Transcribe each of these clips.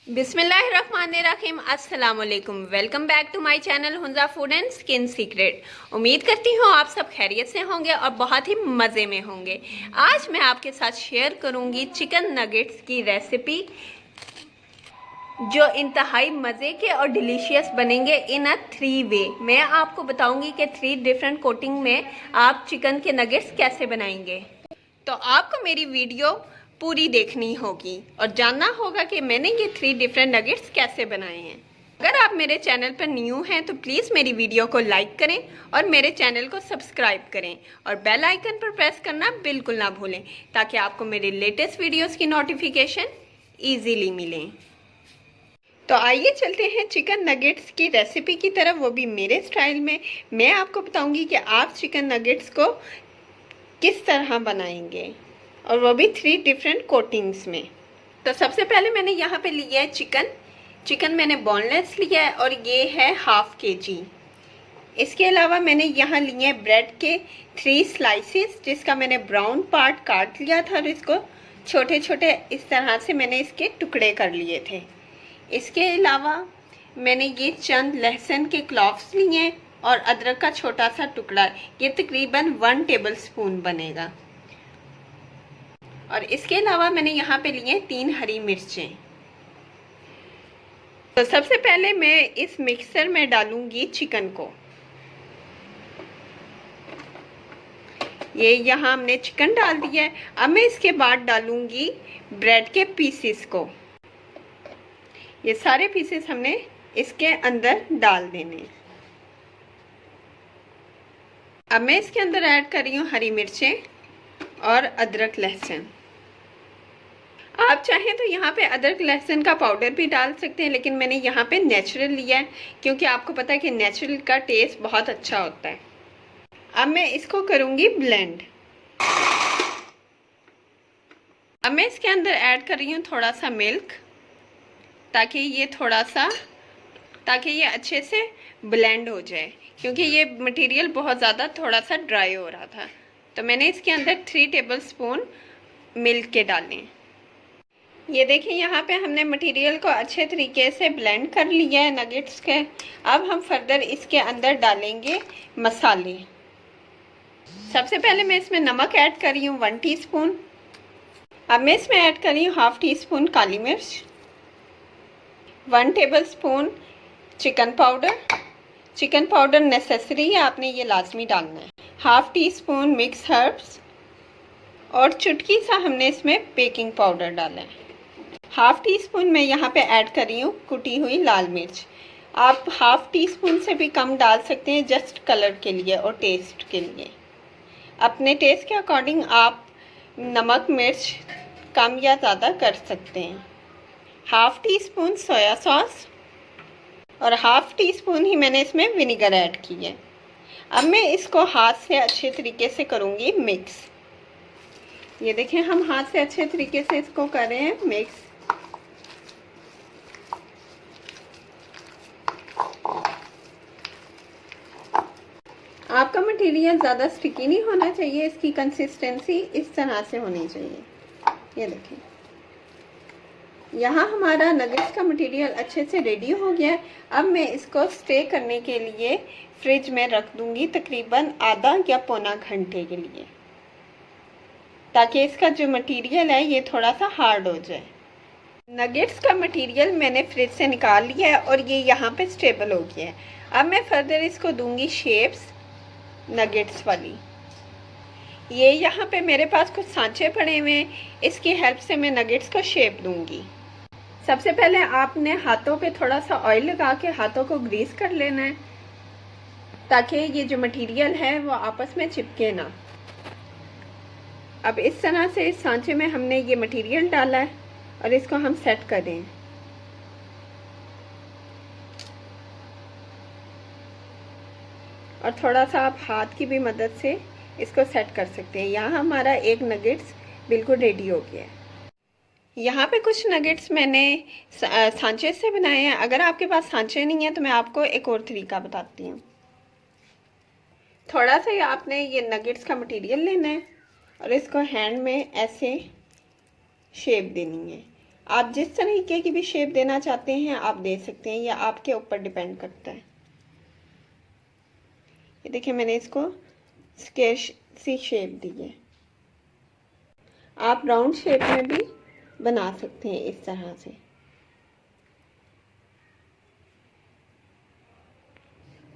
बिस्मिल्लाहिर्रहमानिर्रहीम। अस्सलाम वालेकुम। Welcome back to my channel Hunza food and skin secret. उम्मीद करती हूँ आप सब खैरियत से होंगे और बहुत ही मज़े में होंगे। आज मैं आपके साथ शेयर करूँगी चिकन नगेट्स की रेसिपी, जो इंतहाई मज़े के और डिलीशियस बनेंगे इन अ 3 वे। मैं आपको बताऊंगी कि 3 डिफरेंट कोटिंग में आप चिकन के नगेट्स कैसे बनाएंगे। तो आपको मेरी वीडियो पूरी देखनी होगी और जानना होगा कि मैंने ये 3 डिफरेंट नगेट्स कैसे बनाए हैं। अगर आप मेरे चैनल पर न्यू हैं तो प्लीज़ मेरी वीडियो को लाइक करें और मेरे चैनल को सब्सक्राइब करें और बेल आइकन पर प्रेस करना बिल्कुल ना भूलें, ताकि आपको मेरे लेटेस्ट वीडियोस की नोटिफिकेशन ईजीली मिलें। तो आइए चलते हैं चिकन नगेट्स की रेसिपी की तरफ, वो भी मेरे स्टाइल में। मैं आपको बताऊंगी कि आप चिकन नगेट्स को किस तरह बनाएंगे, और वो भी 3 डिफरेंट कोटिंग्स में। तो सबसे पहले मैंने यहाँ पे लिया है चिकन मैंने बोनलेस लिया है और ये है 1/2 kg। इसके अलावा मैंने यहाँ लिए हैं ब्रेड के 3 स्लाइसेस, जिसका मैंने ब्राउन पार्ट काट लिया था और इसको छोटे छोटे इस तरह से मैंने इसके टुकड़े कर लिए थे। इसके अलावा मैंने ये चंद लहसुन के क्लॉव्स लिए हैं और अदरक का छोटा सा टुकड़ा, ये तकरीबन 1 टेबलस्पून बनेगा। और इसके अलावा मैंने यहाँ पे लिए 3 हरी मिर्चें। तो सबसे पहले मैं इस मिक्सर में डालूंगी चिकन को। ये यहाँ हमने चिकन डाल दिया है। अब मैं इसके बाद डालूंगी ब्रेड के पीसेस को। ये सारे पीसेस हमने इसके अंदर डाल देने। अब मैं इसके अंदर ऐड कर रही हूँ हरी मिर्चें और अदरक लहसुन। आप चाहें तो यहाँ पे अदरक लहसुन का पाउडर भी डाल सकते हैं, लेकिन मैंने यहाँ पे नेचुरल लिया है, क्योंकि आपको पता है कि नेचुरल का टेस्ट बहुत अच्छा होता है। अब मैं इसको करूँगी ब्लेंड। अब मैं इसके अंदर ऐड कर रही हूँ थोड़ा सा मिल्क, ताकि ये अच्छे से ब्लेंड हो जाए, क्योंकि ये मटेरियल बहुत ज़्यादा थोड़ा सा ड्राई हो रहा था। तो मैंने इसके अंदर 3 टेबलस्पून मिल्क के डाले। ये देखिए यहाँ पे हमने मटेरियल को अच्छे तरीके से ब्लेंड कर लिया है नगेट्स के। अब हम फर्दर इसके अंदर डालेंगे मसाले। सबसे पहले मैं इसमें नमक ऐड कर रही हूँ 1 टीस्पून। अब मैं इसमें ऐड कर रही हूँ 1/2 टीस्पून काली मिर्च, 1 टेबलस्पून चिकन पाउडर नेसेसरी है, आपने ये लाजमी डालना है। 1/2 टीस्पून मिक्स हर्ब्स और चुटकी सा हमने इसमें बेकिंग पाउडर डाला है। 1/2 टीस्पून मैं यहाँ पे ऐड कर रही हूँ कुटी हुई लाल मिर्च। आप 1/2 टीस्पून से भी कम डाल सकते हैं, जस्ट कलर के लिए और टेस्ट के लिए। अपने टेस्ट के अकॉर्डिंग आप नमक मिर्च कम या ज़्यादा कर सकते हैं। 1/2 टीस्पून सोया सॉस और 1/2 टीस्पून ही मैंने इसमें विनेगर ऐड की है। अब मैं इसको हाथ से अच्छे तरीके से करूँगी मिक्स। ये देखें हम हाथ से अच्छे तरीके से इसको कर रहे हैं मिक्स। आपका मटेरियल ज़्यादा स्टिकी नहीं होना चाहिए, इसकी कंसिस्टेंसी इस तरह से होनी चाहिए। ये देखें यहाँ हमारा नगेट्स का मटेरियल अच्छे से रेडी हो गया है। अब मैं इसको स्टे करने के लिए फ्रिज में रख दूंगी तकरीबन आधा या पौना घंटे के लिए, ताकि इसका जो मटेरियल है ये थोड़ा सा हार्ड हो जाए। नगेट्स का मटेरियल मैंने फ्रिज से निकाल लिया है और ये यहाँ पे स्टेबल हो गया है। अब मैं फर्दर इसको दूंगी शेप्स नगेट्स वाली। ये यहाँ पे मेरे पास कुछ सांचे पड़े हुए हैं, इसकी हेल्प से मैं नगेट्स को शेप दूंगी। सबसे पहले आपने हाथों पे थोड़ा सा ऑयल लगा के हाथों को ग्रीस कर लेना है, ताकि ये जो मटेरियल है वो आपस में चिपके ना। अब इस तरह से इस सांचे में हमने ये मटेरियल डाला है और इसको हम सेट कर दें। और थोड़ा सा आप हाथ की भी मदद से इसको सेट कर सकते हैं। यहाँ हमारा एक नगेट्स बिल्कुल रेडी हो गया है। यहाँ पे कुछ नगेट्स मैंने सांचे से बनाए हैं। अगर आपके पास सांचे नहीं है तो मैं आपको एक और तरीका बताती हूँ। थोड़ा सा आपने ये नगेट्स का मटेरियल लेना है और इसको हैंड में ऐसे शेप देनी है। आप जिस तरीके की भी शेप देना चाहते हैं आप दे सकते हैं, यह आपके ऊपर डिपेंड करता है। ये देखिए मैंने इसको स्क्वायर सी शेप दी है। आप राउंड शेप में भी बना सकते हैं इस तरह से।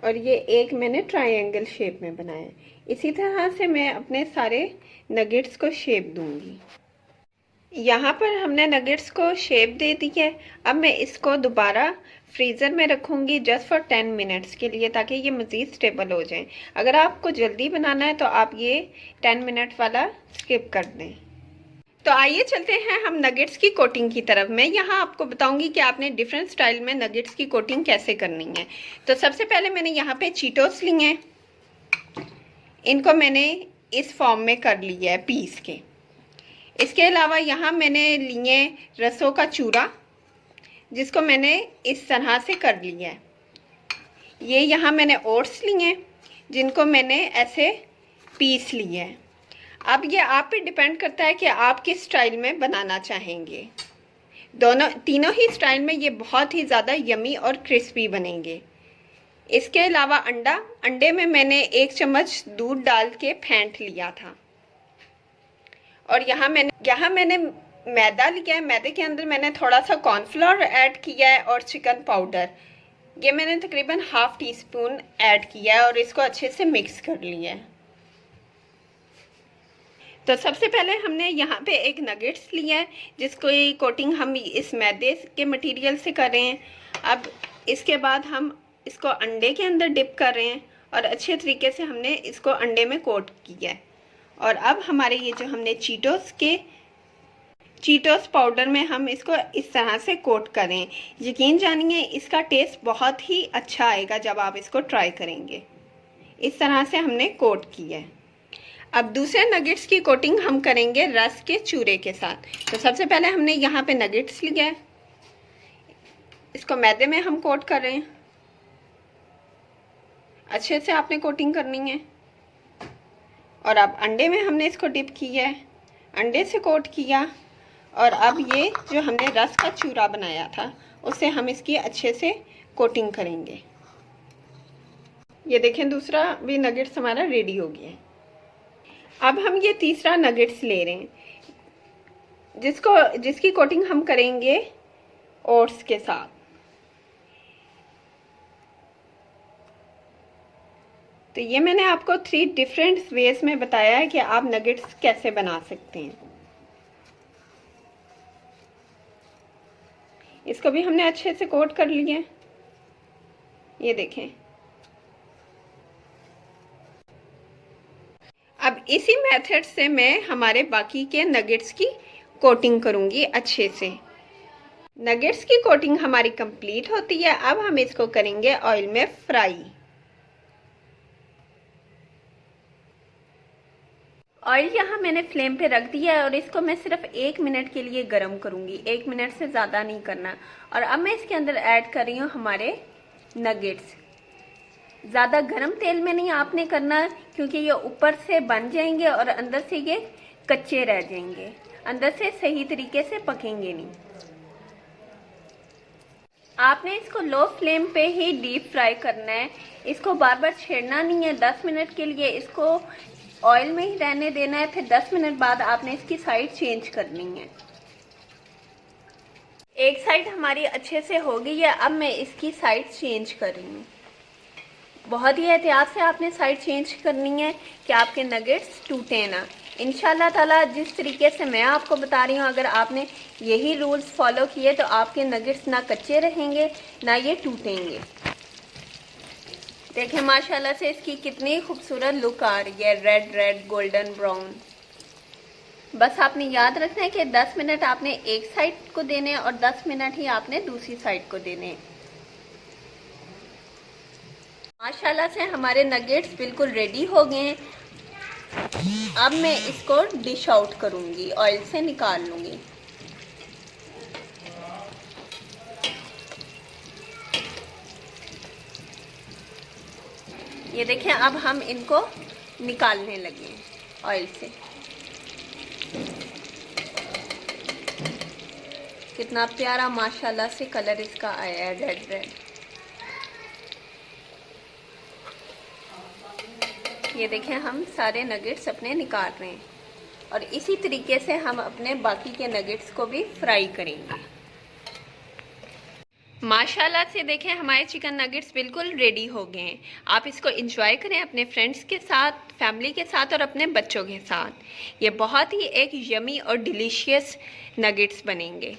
और ये एक मैंने ट्रायंगल शेप में बनाया है। इसी तरह से मैं अपने सारे नगेट्स को शेप दूंगी। यहाँ पर हमने नगेट्स को शेप दे दी है। अब मैं इसको दोबारा फ्रीज़र में रखूँगी जस्ट फॉर 10 मिनट्स के लिए, ताकि ये मज़ीद स्टेबल हो जाएं। अगर आपको जल्दी बनाना है तो आप ये 10 मिनट वाला स्किप कर दें। तो आइए चलते हैं हम नगेट्स की कोटिंग की तरफ। मैं यहाँ आपको बताऊंगी कि आपने डिफरेंट स्टाइल में नगेट्स की कोटिंग कैसे करनी है। तो सबसे पहले मैंने यहाँ पे चीटोस लिए हैं। इनको मैंने इस फॉर्म में कर लिया है पीस के। इसके अलावा यहाँ मैंने लिए रसों का चूरा, जिसको मैंने इस तरह से कर लिया है। ये यहाँ मैंने ओट्स लिए हैं, जिनको मैंने ऐसे पीस लिए हैं। अब ये आप पे डिपेंड करता है कि आप किस स्टाइल में बनाना चाहेंगे। तीनों ही स्टाइल में ये बहुत ही ज़्यादा यमी और क्रिस्पी बनेंगे। इसके अलावा अंडे में मैंने 1 चम्मच दूध डाल के फेंट लिया था। और यहाँ मैंने मैदा लिया है। मैदे के अंदर मैंने थोड़ा सा कॉर्नफ्लोर ऐड किया है और चिकन पाउडर, ये मैंने तकरीबन ½ टीस्पून ऐड किया है और इसको अच्छे से मिक्स कर लिया है। तो सबसे पहले हमने यहाँ पे एक नगेट्स लिया है, जिसको ये कोटिंग हम इस मैदे के मटेरियल से कर रहे हैं। अब इसके बाद हम इसको अंडे के अंदर डिप कर रहे हैं और अच्छे तरीके से हमने इसको अंडे में कोट किया है। और अब हमारे ये जो हमने चीटोस पाउडर में हम इसको इस तरह से कोट करें। यकीन जानिए इसका टेस्ट बहुत ही अच्छा आएगा जब आप इसको ट्राई करेंगे। इस तरह से हमने कोट किया है। अब दूसरे नगेट्स की कोटिंग हम करेंगे रस के चूरे के साथ। तो सबसे पहले हमने यहाँ पे नगेट्स लिया है, इसको मैदे में हम कोट कर रहे हैं। अच्छे से आपने कोटिंग करनी है। और अब अंडे में हमने इसको डिप किया है, अंडे से कोट किया। और अब ये जो हमने रस का चूरा बनाया था उससे हम इसकी अच्छे से कोटिंग करेंगे। ये देखें दूसरा भी नगेट्स हमारा रेडी हो गया है। अब हम ये तीसरा नगेट्स ले रहे हैं, जिसकी कोटिंग हम करेंगे ओट्स के साथ। तो ये मैंने आपको 3 डिफरेंट वेज में बताया है कि आप नगेट्स कैसे बना सकते हैं। इसको भी हमने अच्छे से कोट कर लिया है। ये देखें। अब इसी मेथड से मैं हमारे बाकी के नगेट्स की कोटिंग करूंगी अच्छे से। नगेट्स की कोटिंग हमारी कंप्लीट होती है। अब हम इसको करेंगे ऑयल में फ्राई। ऑयल यहाँ मैंने फ्लेम पे रख दिया है और इसको मैं सिर्फ 1 मिनट के लिए गर्म करूंगी। 1 मिनट से ज़्यादा नहीं करना। और अब मैं इसके अंदर ऐड कर रही हूँ हमारे नगेट्स। ज़्यादा गर्म तेल में नहीं आपने करना, क्योंकि ये ऊपर से बन जाएंगे और अंदर से ये कच्चे रह जाएंगे, अंदर से सही तरीके से पकेंगे नहीं। आपने इसको लो फ्लेम पे ही डीप फ्राई करना है। इसको बार बार छेड़ना नहीं है। 10 मिनट के लिए इसको ऑयल में ही रहने देना है। फिर 10 मिनट बाद आपने इसकी साइड चेंज करनी है। एक साइड हमारी अच्छे से हो गई है। अब मैं इसकी साइड चेंज कर रही हूँ। बहुत ही एहतियात से आपने साइड चेंज करनी है कि आपके नगेट्स टूटे ना। इंशाल्लाह ताला जिस तरीके से मैं आपको बता रही हूँ, अगर आपने यही रूल्स फॉलो किए तो आपके नगेट्स ना कच्चे रहेंगे ना ये टूटेंगे। देखें माशाल्लाह से इसकी कितनी खूबसूरत लुक आ रही है, रेड रेड गोल्डन ब्राउन। बस आपने याद रखना है कि 10 मिनट आपने एक साइड को देने और 10 मिनट ही आपने दूसरी साइड को देने। माशाल्लाह से हमारे नगेट्स बिल्कुल रेडी हो गए हैं। अब मैं इसको डिश आउट करूंगी, ऑयल से निकाल लूंगी। ये देखें अब हम इनको निकालने लगे ऑयल से। कितना प्यारा माशाल्लाह से कलर इसका आया है, रेड रेड। ये देखें, हम सारे नगेट्स अपने निकाल रहे हैं और इसी तरीके से हम अपने बाकी के नगेट्स को भी फ्राई करेंगे। माशाल्लाह से देखें, हमारे चिकन नगेट्स बिल्कुल रेडी हो गए हैं। आप इसको एंजॉय करें अपने फ्रेंड्स के साथ, फैमिली के साथ और अपने बच्चों के साथ। ये बहुत ही एक यमी और डिलीशियस नगेट्स बनेंगे।